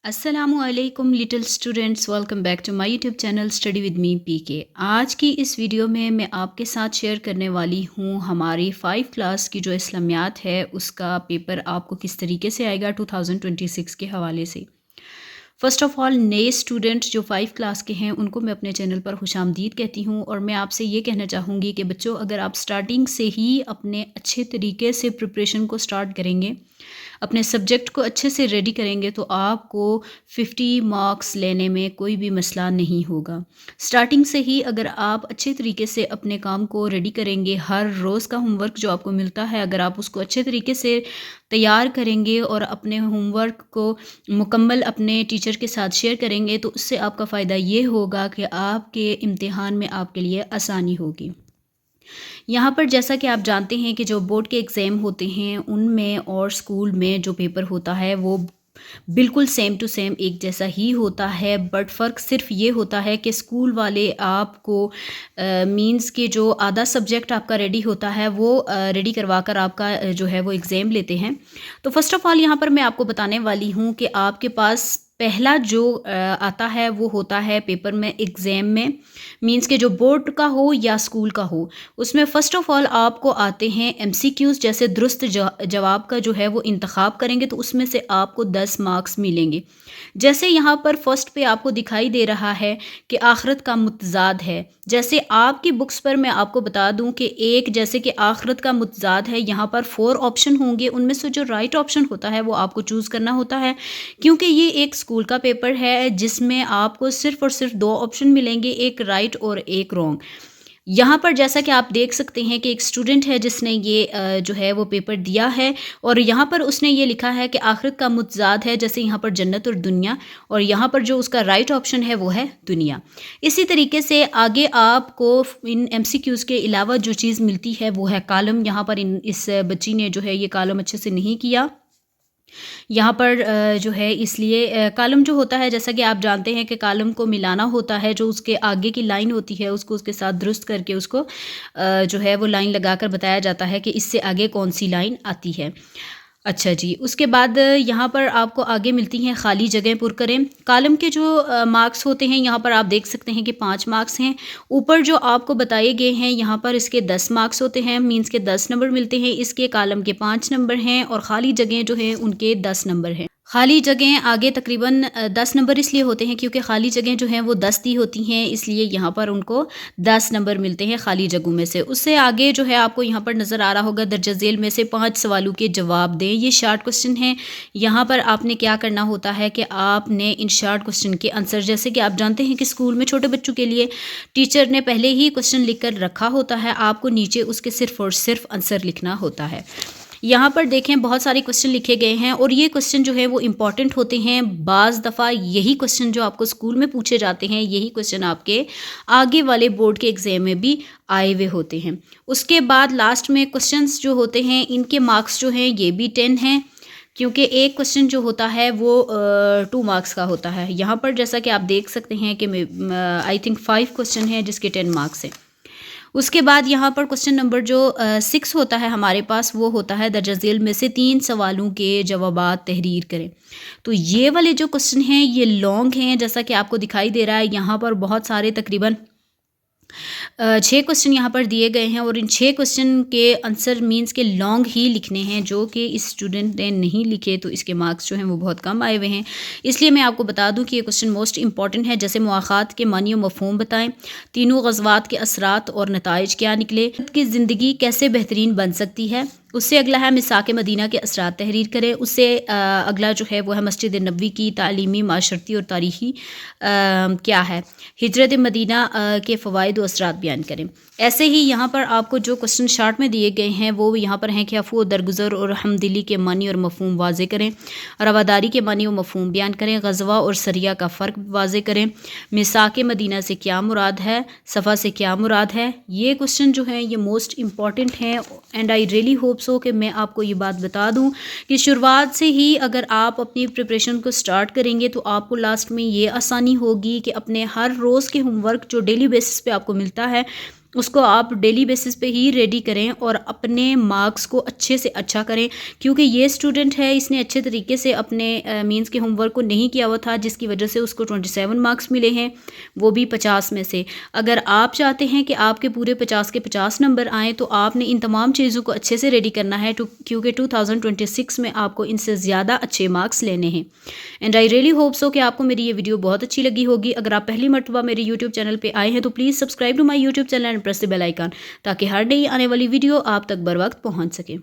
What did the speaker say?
अस्सलामु अलैकुम little students, welcome back to my YouTube channel study with me PK. आज की इस वीडियो में मैं आपके साथ शेयर करने वाली हूँ हमारी 5 क्लास की जो इस्लामियात है उसका पेपर आपको किस तरीके से आएगा 2026 के हवाले से। फ़र्स्ट ऑफ़ ऑल, नए स्टूडेंट जो 5 क्लास के हैं उनको मैं अपने चैनल पर खुशामदीद कहती हूँ और मैं आपसे ये कहना चाहूँगी कि बच्चों, अगर आप स्टार्टिंग से ही अपने अच्छे तरीके से प्रिपरेशन को स्टार्ट करेंगे, अपने सब्जेक्ट को अच्छे से रेडी करेंगे, तो आपको 50 मार्क्स लेने में कोई भी मसला नहीं होगा। स्टार्टिंग से ही अगर आप अच्छे तरीके से अपने काम को रेडी करेंगे, हर रोज़ का होमवर्क जो आपको मिलता है अगर आप उसको अच्छे तरीके से तैयार करेंगे और अपने होमवर्क को मुकम्मल अपने टीचर के साथ शेयर करेंगे, तो उससे आपका फ़ायदा ये होगा कि आपके इम्तिहान में आपके लिए आसानी होगी। यहाँ पर जैसा कि आप जानते हैं कि जो बोर्ड के एग्ज़ाम होते हैं उनमें और स्कूल में जो पेपर होता है वो बिल्कुल सेम टू सेम एक जैसा ही होता है, बट फ़र्क सिर्फ ये होता है कि स्कूल वाले आपको मींस के जो आधा सब्जेक्ट आपका रेडी होता है वो रेडी करवा कर आपका जो है वो एग्ज़ाम लेते हैं। तो फ़र्स्ट ऑफ़ ऑल यहाँ पर मैं आपको बताने वाली हूँ कि आपके पास पहला जो आता है वो होता है पेपर में, एग्ज़ाम में, मींस के जो बोर्ड का हो या स्कूल का हो, उसमें फ़र्स्ट ऑफ़ ऑल आपको आते हैं एमसीक्यूज़। जैसे दुरुस्त जवाब का जो है वो इंतखाब करेंगे तो उसमें से आपको 10 मार्क्स मिलेंगे। जैसे यहाँ पर फर्स्ट पे आपको दिखाई दे रहा है कि आखिरत का मुतज़ाद है। जैसे आपकी बुक्स पर मैं आपको बता दूं कि एक जैसे कि आखिरत का मुतज़ाद है, यहाँ पर 4 ऑप्शन होंगे, उनमें से जो राइट ऑप्शन होता है वो आपको चूज़ करना होता है, क्योंकि ये एक स्कूल का पेपर है जिसमें आपको सिर्फ़ और सिर्फ 2 ऑप्शन मिलेंगे, एक राइट और एक रॉन्ग। यहाँ पर जैसा कि आप देख सकते हैं कि एक स्टूडेंट है जिसने ये जो है वो पेपर दिया है और यहाँ पर उसने ये लिखा है कि आखिरत का मुतज़ाद है, जैसे यहाँ पर जन्नत और दुनिया, और यहाँ पर जो उसका राइट ऑप्शन है वो है दुनिया। इसी तरीके से आगे आपको इन एमसीक्यूज़ के अलावा जो चीज़ मिलती है वो है कॉलम। यहाँ पर इस बच्ची ने जो है ये कॉलम अच्छे से नहीं किया यहाँ पर जो है, इसलिए कॉलम जो होता है, जैसा कि आप जानते हैं कि कॉलम को मिलाना होता है, जो उसके आगे की लाइन होती है उसको उसके साथ दुरुस्त करके उसको जो है वो लाइन लगाकर बताया जाता है कि इससे आगे कौन सी लाइन आती है। अच्छा जी, उसके बाद यहाँ पर आपको आगे मिलती हैं खाली जगह पुर करें। कॉलम के जो मार्क्स होते हैं यहाँ पर आप देख सकते हैं कि 5 मार्क्स हैं। ऊपर जो आपको बताए गए हैं यहाँ पर इसके 10 मार्क्स होते हैं, मींस के 10 नंबर मिलते हैं। इसके कॉलम के 5 नंबर हैं और खाली जगह जो हैं उनके 10 नंबर हैं। खाली जगह आगे तकरीबन 10 नंबर इसलिए होते हैं क्योंकि खाली जगह जो हैं वो 10 दी होती हैं, इसलिए यहाँ पर उनको 10 नंबर मिलते हैं खाली जगहों में से। उससे आगे जो है आपको यहाँ पर नज़र आ रहा होगा, दर्जा झेल में से 5 सवालों के जवाब दें। ये शार्ट क्वेश्चन हैं। यहाँ पर आपने क्या करना होता है कि आपने इन शार्ट क्वेश्चन के आंसर, जैसे कि आप जानते हैं कि स्कूल में छोटे बच्चों के लिए टीचर ने पहले ही क्वेश्चन लिख कर रखा होता है, आपको नीचे उसके सिर्फ और सिर्फ आंसर लिखना होता है। यहाँ पर देखें बहुत सारे क्वेश्चन लिखे गए हैं और ये क्वेश्चन जो है वो इम्पॉर्टेंट होते हैं। बाज़ दफ़ा यही क्वेश्चन जो आपको स्कूल में पूछे जाते हैं, यही क्वेश्चन आपके आगे वाले बोर्ड के एग्ज़ाम में भी आए हुए होते हैं। उसके बाद लास्ट में क्वेश्चंस जो होते हैं इनके मार्क्स जो हैं ये भी 10 हैं, क्योंकि एक क्वेश्चन जो होता है वो 2 मार्क्स का होता है। यहाँ पर जैसा कि आप देख सकते हैं कि आई थिंक 5 क्वेश्चन हैं जिसके 10 मार्क्स हैं। उसके बाद यहाँ पर क्वेश्चन नंबर जो 6 होता है हमारे पास, वो होता है दर्जा झेल में से 3 सवालों के जवाबात तहरीर करें। तो ये वाले जो क्वेश्चन हैं ये लॉन्ग हैं, जैसा कि आपको दिखाई दे रहा है। यहाँ पर बहुत सारे तकरीबन 6 क्वेश्चन यहाँ पर दिए गए हैं और इन 6 क्वेश्चन के आंसर मींस के लॉन्ग ही लिखने हैं, जो कि इस स्टूडेंट ने नहीं लिखे, तो इसके मार्क्स जो हैं वो बहुत कम आए हुए हैं। इसलिए मैं आपको बता दूं कि ये क्वेश्चन मोस्ट इंपॉर्टेंट है। जैसे मुआख़ात के मानी और मफ़हूम बताएं, तीनों ग़ज़वात के असरात और नताइज क्या निकले, की ज़िंदगी कैसे बेहतरीन बन सकती है। उससे अगला है मिसाक मदीना के असरात तहरीर करें। उससे अगला जो है वो है मस्जिद नबवी की तालीमी, माशरती और तारीख़ी क्या है, हिजरत मदीना के फ़वाइद और असरात बयान करें। ऐसे ही यहाँ पर आपको जो क्वेश्चन शार्ट में दिए गए हैं वो यहाँ पर हैं कि अफ़ू दरगुज़र और हमदिली के मानी और मफ़हूम वाज़े करें, रवादारी के मानी और मफ़हूम बयान करें, ग़ज़वा और सरिया का फ़र्क वाज़े करें, मिसाक मदीना से क्या मुराद है, सफ़ा से क्या मुराद है। ये क्वेश्चन जो हैं ये मोस्ट इंपॉर्टेंट हैं and I really hope so कि मैं आपको ये बात बता दूं कि शुरुआत से ही अगर आप अपनी प्रिपरेशन को स्टार्ट करेंगे तो आपको लास्ट में ये आसानी होगी कि अपने हर रोज़ के होमवर्क जो डेली बेसिस पे आपको मिलता है اس کو آپ ڈیلی بیسس پہ ہی ریڈی کریں اور اپنے مارکس کو اچھے سے اچھا کریں، کیونکہ یہ اسٹوڈنٹ ہے اس نے اچھے طریقے سے اپنے مینس کے ہوم ورک کو نہیں کیا ہوا تھا، جس کی وجہ سے اس کو 27 مارکس ملے ہیں، وہ بھی 50 میں سے۔ اگر آپ چاہتے ہیں کہ آپ کے پورے 50 کے 50 نمبر آئیں تو آپ نے ان تمام چیزوں کو اچھے سے ریڈی کرنا ہے، کیونکہ 2026 میں آپ کو ان سے زیادہ اچھے مارکس لینے ہیں۔ And I really hope so کہ آپ کو میری یہ ویڈیو بہت اچھی لگی ہوگی۔ اگر آپ پہلی مرتبہ میرے یوٹیوب چینل پہ آئے ہیں تو please subscribe to my YouTube channel and press the bell icon, تاکہ ہر نئی آنے والی ویڈیو آپ تک بر وقت پہنچ سکے۔